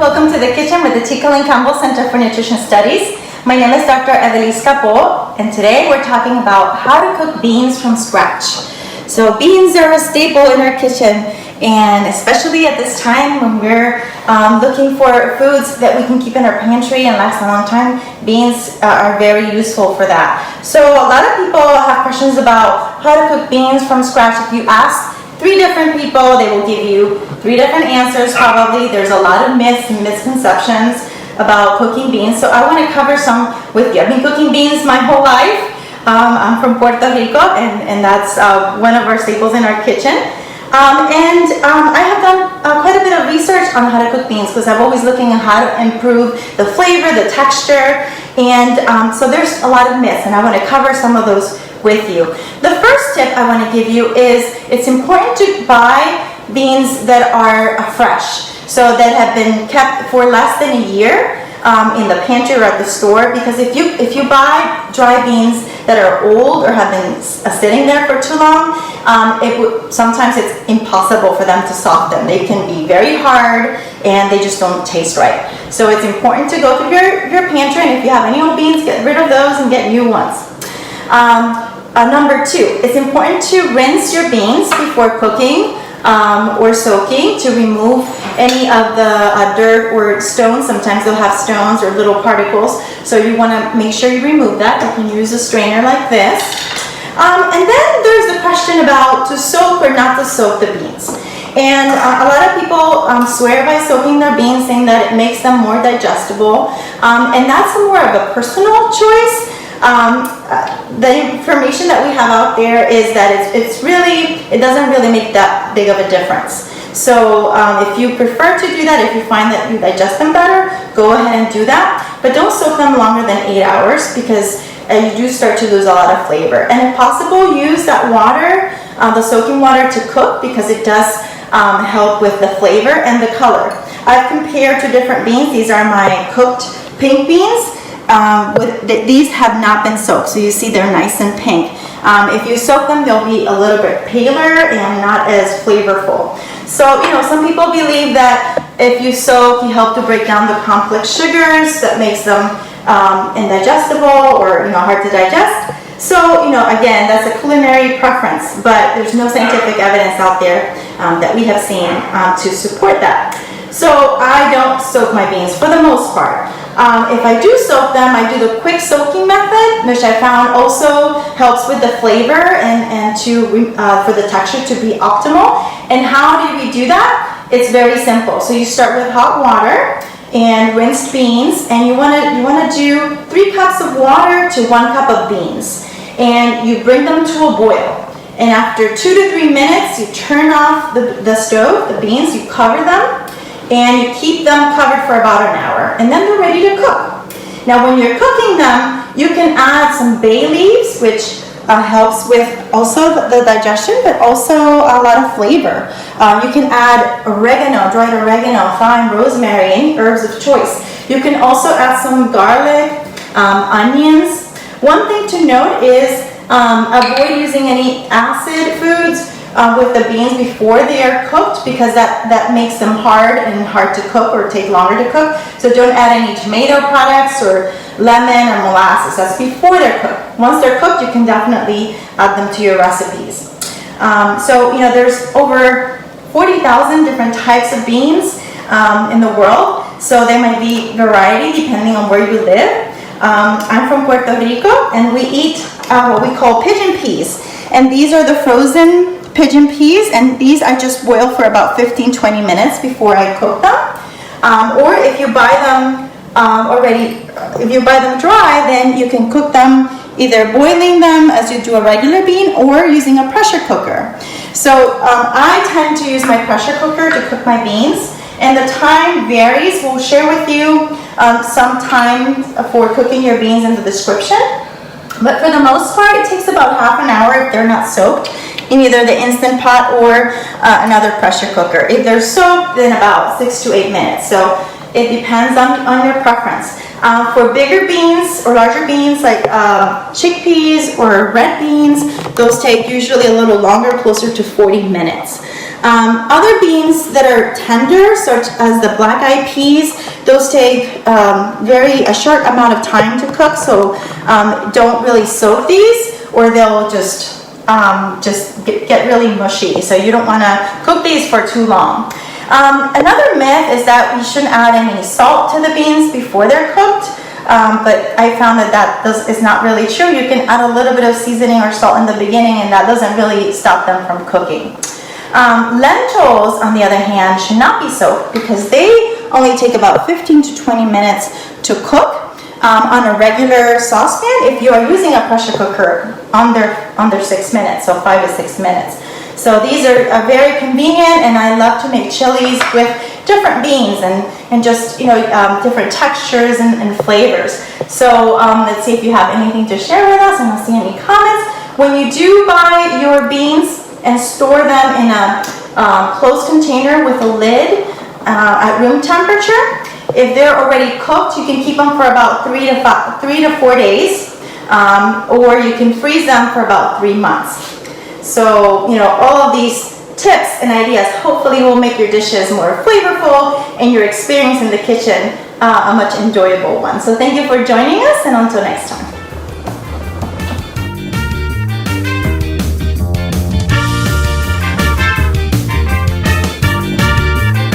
Welcome to the kitchen with the Colin Campbell Center for Nutrition Studies. My name is Dr. Evelise Capó, and today we're talking about how to cook beans from scratch. So beans are a staple in our kitchen, and especially at this time when we're looking for foods that we can keep in our pantry and last a long time, beans are very useful for that. So a lot of people have questions about how to cook beans from scratch. If you ask 3 different people, they will give you 3 different answers probably. There's a lot of myths and misconceptions about cooking beans, so I want to cover some with you. I've been cooking beans my whole life. I'm from Puerto Rico, and that's one of our staples in our kitchen. I have done quite a bit of research on how to cook beans because I'm always looking at how to improve the flavor, the texture, and so there's a lot of myths, and I want to cover some of those with you. The first tip I want to give you is it's important to buy beans that are fresh, so that have been kept for less than a year in the pantry or at the store, because if you buy dry beans that are old or have been sitting there for too long, sometimes it's impossible for them to soften. They can be very hard and they just don't taste right. So it's important to go through your pantry, and if you have any old beans, get rid of those and get new ones. Number 2, it's important to rinse your beans before cooking or soaking to remove any of the dirt or stones. Sometimes they'll have stones or little particles, so you want to make sure you remove that. You can use a strainer like this. And then there's the question about to soak or not to soak the beans. And a lot of people swear by soaking their beans, saying that it makes them more digestible, and that's more of a personal choice. The information that we have out there is that it doesn't really make that big of a difference. So if you prefer to do that, if you find that you digest them better, go ahead and do that. But don't soak them longer than 8 hours, because you do start to lose a lot of flavor. And if possible, use that water, the soaking water, to cook, because it does help with the flavor and the color. I've compared 2 different beans. These are my cooked pink beans. These have not been soaked, so you see they're nice and pink. If you soak them, they'll be a little bit paler and not as flavorful. So, some people believe that if you soak, you help to break down the complex sugars that makes them indigestible or hard to digest. So, again, that's a culinary preference, but there's no scientific evidence out there that we have seen to support that. So I don't soak my beans for the most part. If I do soak them, I do the quick soaking method, which I found also helps with the flavor and for the texture to be optimal. And how do we do that? It's very simple. So you start with hot water and rinsed beans, and you want to do 3 cups of water to 1 cup of beans, and you bring them to a boil. And after 2 to 3 minutes, you turn off the stove, the beans, you cover them, and you keep them covered for about an hour, and then they're ready to cook. Now when you're cooking them, you can add some bay leaves, which helps with also the digestion, but also a lot of flavor. You can add oregano, dried oregano, thyme, rosemary, any herbs of choice. You can also add some garlic, onions. One thing to note is avoid using any acid foods with the beans before they are cooked, because that makes them hard to cook or take longer to cook. So don't add any tomato products or lemon or molasses. That's before they're cooked. Once they're cooked, you can definitely add them to your recipes. There's over 40,000 different types of beans in the world, so there might be variety depending on where you live. I'm from Puerto Rico, and we eat what we call pigeon peas, and these are the frozen pigeon peas, and these I just boil for about 15-20 minutes before I cook them. Or if you buy them if you buy them dry, then you can cook them either boiling them as you do a regular bean or using a pressure cooker. So I tend to use my pressure cooker to cook my beans, and the time varies. We'll share with you some time for cooking your beans in the description. But for the most part, it takes about half an hour if they're not soaked in either the Instant Pot or another pressure cooker. If they're soaked, then about 6 to 8 minutes. So it depends on your preference. For bigger beans or larger beans like chickpeas or red beans, those take usually a little longer, closer to 40 minutes. Other beans that are tender, such as the black-eyed peas, those take a short amount of time to cook, so don't really soak these, or they'll just get really mushy. So you don't want to cook these for too long. Another myth is that we shouldn't add any salt to the beans before they're cooked. But I found that is not really true. You can add a little bit of seasoning or salt in the beginning, and that doesn't really stop them from cooking. Lentils, on the other hand, should not be soaked because they only take about 15 to 20 minutes to cook on a regular saucepan. If you are using a pressure cooker, under 6 minutes, so 5 to 6 minutes. So these are very convenient, and I love to make chilies with different beans and just different textures and flavors. So let's see if you have anything to share with us, and I'll see any comments. When you do buy your beans and store them in a closed container with a lid at room temperature, if they're already cooked, you can keep them for about 3 to 4 days, or you can freeze them for about 3 months. So, all of these tips and ideas hopefully will make your dishes more flavorful and your experience in the kitchen a much enjoyable one. So thank you for joining us, and until next time.